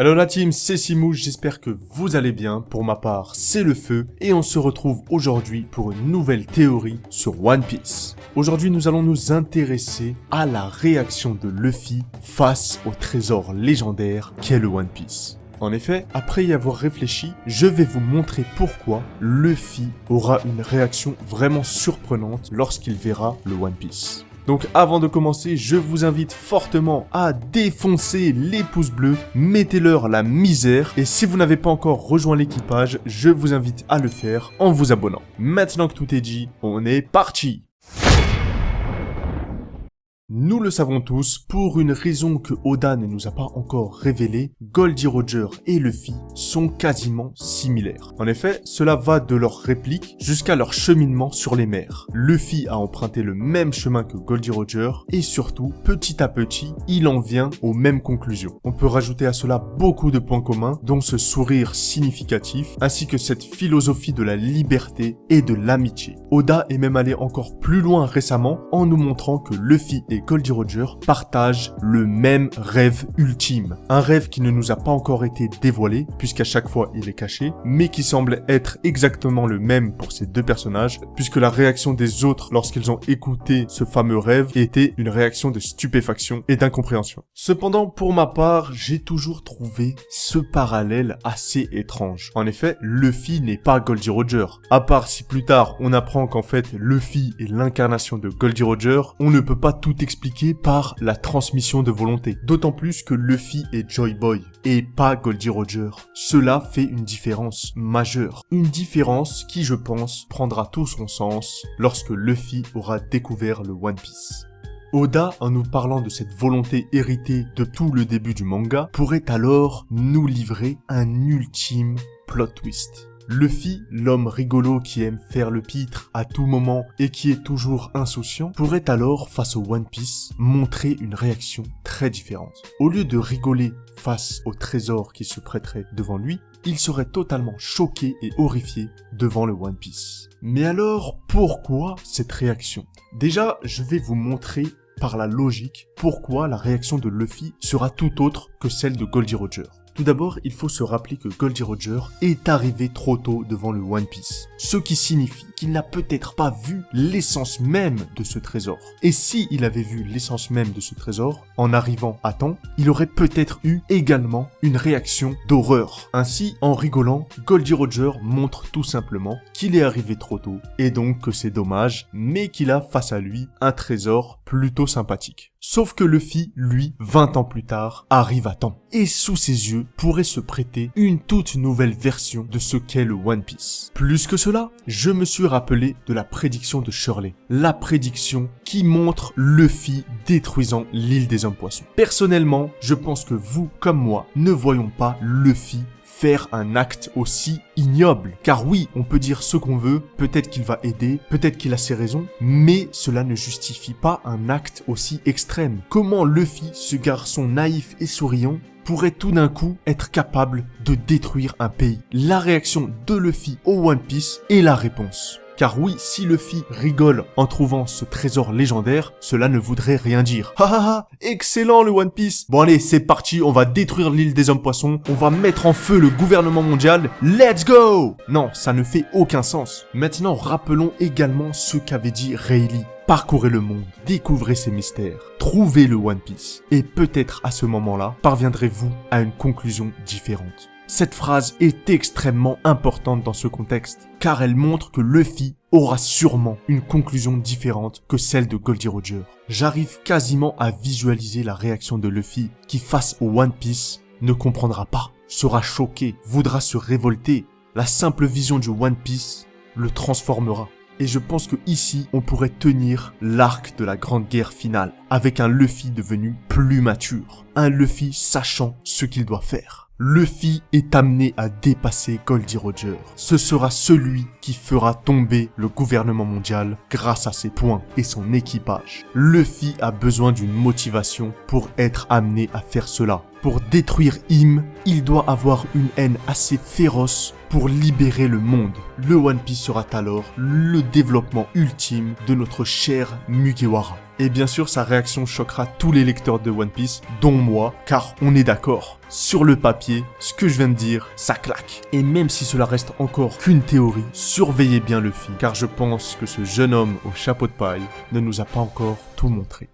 Hello la team, c'est Simouche, j'espère que vous allez bien. Pour ma part, c'est le feu et on se retrouve aujourd'hui pour une nouvelle théorie sur One Piece. Aujourd'hui, nous allons nous intéresser à la réaction de Luffy face au trésor légendaire qu'est le One Piece. En effet, après y avoir réfléchi, je vais vous montrer pourquoi Luffy aura une réaction vraiment surprenante lorsqu'il verra le One Piece. Donc avant de commencer, je vous invite fortement à défoncer les pouces bleus, mettez-leur la misère, et si vous n'avez pas encore rejoint l'équipage, je vous invite à le faire en vous abonnant. Maintenant que tout est dit, on est parti! Nous le savons tous, pour une raison que Oda ne nous a pas encore révélée, Goldie Roger et Luffy sont quasiment similaires. En effet, cela va de leurs répliques jusqu'à leur cheminement sur les mers. Luffy a emprunté le même chemin que Goldie Roger et surtout, petit à petit, il en vient aux mêmes conclusions. On peut rajouter à cela beaucoup de points communs, dont ce sourire significatif, ainsi que cette philosophie de la liberté et de l'amitié. Oda est même allé encore plus loin récemment en nous montrant que Luffy et Goldie Roger partagent le même rêve ultime. Un rêve qui ne nous a pas encore été dévoilé, puisqu'à chaque fois il est caché, mais qui semble être exactement le même pour ces deux personnages, puisque la réaction des autres lorsqu'ils ont écouté ce fameux rêve était une réaction de stupéfaction et d'incompréhension. Cependant, pour ma part, j'ai toujours trouvé ce parallèle assez étrange. En effet, Luffy n'est pas Goldie Roger. À part si plus tard on apprend qu'en fait Luffy est l'incarnation de Goldie Roger, on ne peut pas tout expliqué par la transmission de volonté. D'autant plus que Luffy est Joy Boy et pas Goldie Roger. Cela fait une différence majeure. Une différence qui, je pense, prendra tout son sens lorsque Luffy aura découvert le One Piece. Oda, en nous parlant de cette volonté héritée de tout le début du manga, pourrait alors nous livrer un ultime plot twist. Luffy, l'homme rigolo qui aime faire le pitre à tout moment et qui est toujours insouciant, pourrait alors, face au One Piece, montrer une réaction très différente. Au lieu de rigoler face au trésor qui se prêterait devant lui, il serait totalement choqué et horrifié devant le One Piece. Mais alors, pourquoi cette réaction? Déjà, je vais vous montrer par la logique pourquoi la réaction de Luffy sera tout autre que celle de Goldie Roger. Tout d'abord, il faut se rappeler que Goldie Roger est arrivé trop tôt devant le One Piece, ce qui signifie qu'il n'a peut-être pas vu l'essence même de ce trésor. Et si il avait vu l'essence même de ce trésor, en arrivant à temps, il aurait peut-être eu également une réaction d'horreur. Ainsi, en rigolant, Goldie Roger montre tout simplement qu'il est arrivé trop tôt, et donc que c'est dommage, mais qu'il a face à lui un trésor plutôt sympathique. Sauf que Luffy, lui, 20 ans plus tard, arrive à temps. Et sous ses yeux pourrait se prêter une toute nouvelle version de ce qu'est le One Piece. Plus que cela, je me suis rappelé de la prédiction de Shirley. La prédiction qui montre Luffy détruisant l'île des hommes poissons. Personnellement, je pense que vous, comme moi, ne voyons pas Luffy faire un acte aussi ignoble. Car oui, on peut dire ce qu'on veut, peut-être qu'il va aider, peut-être qu'il a ses raisons, mais cela ne justifie pas un acte aussi extrême. Comment Luffy, ce garçon naïf et souriant, pourrait tout d'un coup être capable de détruire un pays? La réaction de Luffy au One Piece est la réponse. Car oui, si Luffy rigole en trouvant ce trésor légendaire, cela ne voudrait rien dire. Ha ha ha, excellent le One Piece. Bon allez, c'est parti, on va détruire l'île des hommes poissons, on va mettre en feu le gouvernement mondial, let's go! Non, ça ne fait aucun sens. Maintenant, rappelons également ce qu'avait dit Rayleigh. Parcourez le monde, découvrez ses mystères, trouvez le One Piece, et peut-être à ce moment-là, parviendrez-vous à une conclusion différente. Cette phrase est extrêmement importante dans ce contexte, car elle montre que Luffy aura sûrement une conclusion différente que celle de Goldie Roger. J'arrive quasiment à visualiser la réaction de Luffy, qui face au One Piece ne comprendra pas, sera choqué, voudra se révolter. La simple vision du One Piece le transformera. Et je pense que ici, on pourrait tenir l'arc de la grande guerre finale, avec un Luffy devenu plus mature, un Luffy sachant ce qu'il doit faire. Luffy est amené à dépasser Goldie Roger. Ce sera celui qui fera tomber le gouvernement mondial grâce à ses poings et son équipage. Luffy a besoin d'une motivation pour être amené à faire cela. Pour détruire Im, il doit avoir une haine assez féroce pour libérer le monde. Le One Piece sera alors le développement ultime de notre cher Mugiwara. Et bien sûr, sa réaction choquera tous les lecteurs de One Piece, dont moi, car on est d'accord. Sur le papier, ce que je viens de dire, ça claque. Et même si cela reste encore qu'une théorie, surveillez bien Luffy, car je pense que ce jeune homme au chapeau de paille ne nous a pas encore tout montré.